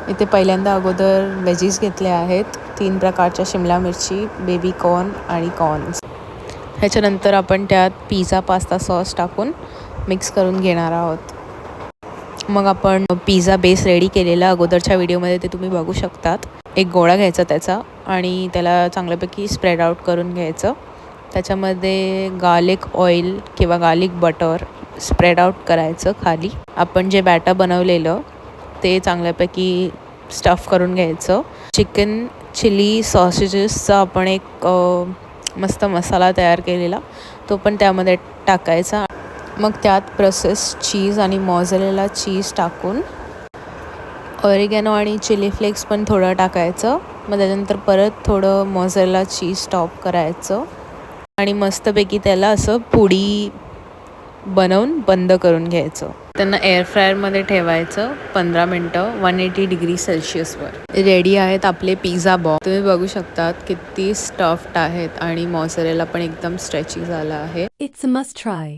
इथे पहिल्यांदा अगोदर वेजीज घेतले आहेत, 3 प्रकारच्या शिमला मिरची, बेबी कॉर्न आणि कॉर्न्स. ह्याच्यानंतर आपण त्यात पिझ्झा पास्ता सॉस टाकून मिक्स करून घेणार आहोत. मग आपण पिझ्झा बेस रेडी केलेला अगोदरच्या व्हिडिओमध्ये ते तुम्ही बघू शकतात. एक गोळा घ्यायचा त्याचा आणि त्याला चांगल्यापैकी स्प्रेड आउट करून घ्यायचं. त्याच्यामध्ये गार्लिक ऑइल किंवा गार्लिक बटर स्प्रेड आउट करायचं खाली. आपण जे बॅटर बनवलेलं ते चांगल्यापैकी स्टफ करून घ्यायचं. चिकन चिली सॉसेजेसचा आपण एक मस्त मसाला तयार केलेला तो पण त्यामध्ये टाकायचा. मग त्यात प्रोसेस्ड चीज आणि मॉझरेला चीज टाकून ऑरिगॅनो आणि चिली फ्लेक्स पण थोडं टाकायचं. मग त्याच्यानंतर परत थोडं मॉझरेला चीज टॉप करायचं आणि मस्तपैकी त्याला असं पुडी बनवून बंद करून घ्यायचं. त्यांना एअर फ्रायरमध्ये ठेवायचं 15 मिनटं 180 डिग्री सेल्शियसवर. रेडी आहेत आपले पिझ्झा बॉल. तुम्ही बघू शकतात किती स्टफ्ड आहेत आणि मॉझरेला पण एकदम स्ट्रेची झाला आहे. It's a must try.